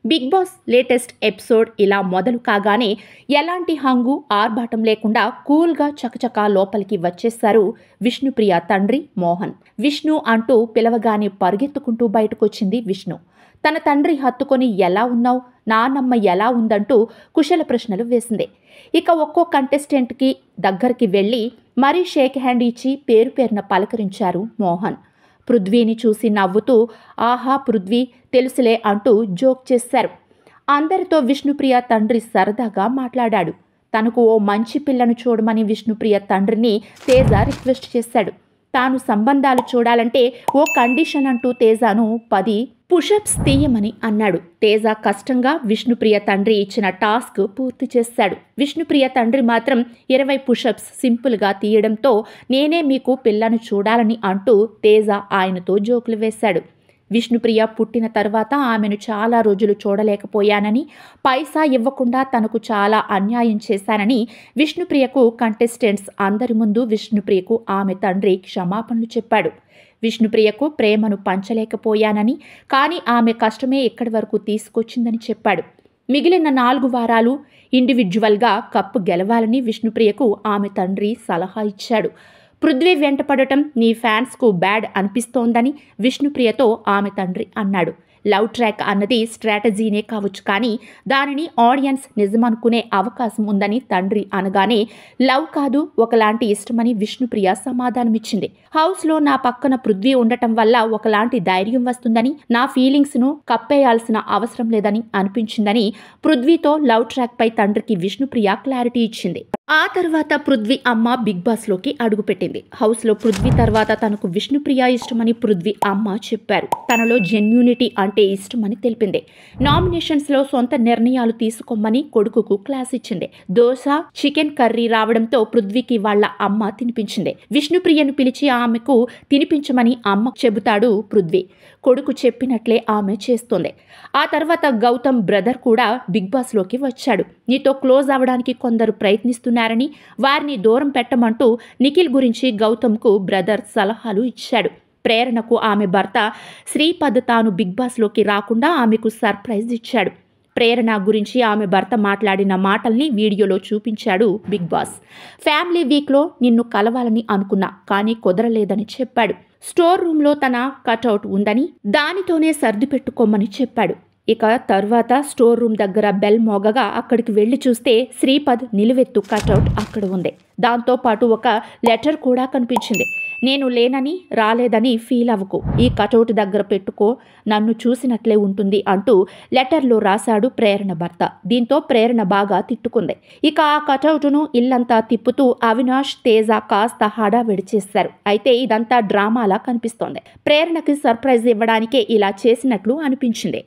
Big boss latest episode ఇలా మొదలు కాగానే ఎలాంటి హంగు ఆర్భాటం లేకుండా కూల్గా చకచకా లోపలికి వచ్చేశారు విష్ణుప్రియ తండ్రి మోహన్. విష్ణు అంటూ పిలవగానే పరుగెత్తుకుంటూ బయటకొచ్చింది విష్ణు. తన తండ్రి హత్తుకొని ఎలా ఉన్నావు, నాన్నమ్మ ఎలా ఉందంటూ కుశల ప్రశ్నలు వేసింది. ఇక ఒక్కో కంటెస్టెంట్కి దగ్గరికి వెళ్ళి మరీ షేక్ హ్యాండ్ ఇచ్చి పేరు పేరున పలకరించారు మోహన్. పృథ్వీని చూసి నవ్వుతూ ఆహా పృథ్వీ తెలుసులే అంటూ జోక్ చేశారు. అందరితో విష్ణుప్రియ తండ్రి సరదాగా మాట్లాడాడు. తనకు ఓ మంచి పిల్లను చూడమని విష్ణుప్రియ తండ్రిని తేజ రిక్వెస్ట్ చేశాడు. తాను సంబంధాలు చూడాలంటే ఓ కండిషన్ అంటూ తేజను 10 పుషప్స్ తీయమని అన్నాడు. తేజ కష్టంగా విష్ణుప్రియ తండ్రి ఇచ్చిన టాస్క్ పూర్తి చేశాడు. విష్ణుప్రియ తండ్రి మాత్రం 20 పుషప్స్ సింపుల్గా తీయడంతో నేనే మీకు పిల్లను చూడాలని అంటూ తేజ ఆయనతో జోకులు వేశాడు. విష్ణుప్రియ పుట్టిన తర్వాత ఆమెను చాలా రోజులు చూడలేకపోయానని, పైసా ఇవ్వకుండా తనకు చాలా అన్యాయం చేశానని విష్ణుప్రియకు కంటెస్టెంట్స్ అందరి ముందు విష్ణుప్రియకు ఆమె తండ్రి క్షమాపణలు చెప్పాడు. విష్ణుప్రియకు ప్రేమను పంచలేకపోయానని, కానీ ఆమె కష్టమే ఇక్కడి వరకు తీసుకొచ్చిందని చెప్పాడు. మిగిలిన 4 వారాలు ఇండివిజువల్గా కప్పు గెలవాలని విష్ణుప్రియకు ఆమె తండ్రి సలహా ఇచ్చాడు. పృథ్వీ వెంటపడటం నీ ఫ్యాన్స్కు బ్యాడ్ అనిపిస్తోందని విష్ణుప్రియతో ఆమె తండ్రి అన్నాడు. లవ్ ట్రాక్ అన్నది స్ట్రాటజీనే కావచ్చు, కానీ దానిని ఆడియన్స్ నిజమనుకునే అవకాశం ఉందని తండ్రి అనగానే లవ్ కాదు ఒకలాంటి ఇష్టమని విష్ణుప్రియ సమాధానమిచ్చింది. హౌస్లో నా పక్కన పృథ్వీ ఉండటం వల్ల ఒకలాంటి ధైర్యం వస్తుందని, నా ఫీలింగ్స్ను కప్పేయాల్సిన అవసరం లేదని అనిపించిందని పృథ్వీతో లవ్ ట్రాక్ పై తండ్రికి విష్ణుప్రియ క్లారిటీ ఇచ్చింది. ఆ తర్వాత పృథ్వీ అమ్మ బిగ్ బాస్లోకి అడుగుపెట్టింది. హౌస్లో పృథ్వీ తర్వాత తనకు విష్ణుప్రియ ఇష్టమని పృథ్వీ అమ్మ చెప్పారు. తనలో జెన్యూనిటీ అంటే ఇష్టమని తెలిపింది. నామినేషన్స్లో సొంత నిర్ణయాలు తీసుకోమని కొడుకుకు క్లాస్ ఇచ్చింది. దోశ, చికెన్ కర్రీ రావడంతో పృథ్వీకి వాళ్ళ అమ్మ తినిపించింది. విష్ణుప్రియను పిలిచి ఆమెకు తినిపించమని అమ్మ చెబుతాడు పృథ్వీ. కొడుకు చెప్పినట్లే ఆమె చేస్తోంది. ఆ తర్వాత గౌతమ్ బ్రదర్ కూడా బిగ్ బాస్లోకి వచ్చాడు. నీతో క్లోజ్ అవ్వడానికి కొందరు ప్రయత్నిస్తున్నారని, వారిని దూరం పెట్టమంటూ నిఖిల్ గురించి గౌతమ్కు బ్రదర్ సలహాలు ఇచ్చాడు. ప్రేరణకు ఆమె భర్త శ్రీపద్ తాను బిగ్ బాస్లోకి రాకుండా ఆమెకు సర్ప్రైజ్ ఇచ్చాడు. ప్రేరణ గురించి ఆమె భర్త మాట్లాడిన మాటల్ని వీడియోలో చూపించాడు బిగ్ బాస్. ఫ్యామిలీ వీక్లో నిన్ను కలవాలని అనుకున్నా, కానీ కుదరలేదని చెప్పాడు. స్టోర్ రూమ్లో తన కటౌట్ ఉందని, దానితోనే సర్ది పెట్టుకోమని చెప్పాడు. ఇక తర్వాత స్టోర్ రూమ్ దగ్గర బెల్ మోగగా అక్కడికి వెళ్లి చూస్తే శ్రీపద్ నిలువెత్తు కటౌట్ అక్కడ ఉంది. దాంతోపాటు ఒక లెటర్ కూడా కనిపించింది. నేను లేనని, రాలేదని ఫీల్ అవ్వకు, ఈ కటౌట్ దగ్గర పెట్టుకో, నన్ను చూసినట్లే ఉంటుంది అంటూ లెటర్లో రాశాడు ప్రేరణ భర్త. దీంతో ప్రేరణ బాగా తిట్టుకుంది. ఇక ఆ కటౌట్ను ఇల్లంతా తిప్పుతూ అవినాష్, తేజ కాస్త హడావిడి చేశారు. అయితే ఇదంతా డ్రామాలా కనిపిస్తోంది. ప్రేరణకి సర్ప్రైజ్ ఇవ్వడానికే ఇలా చేసినట్లు అనిపించింది.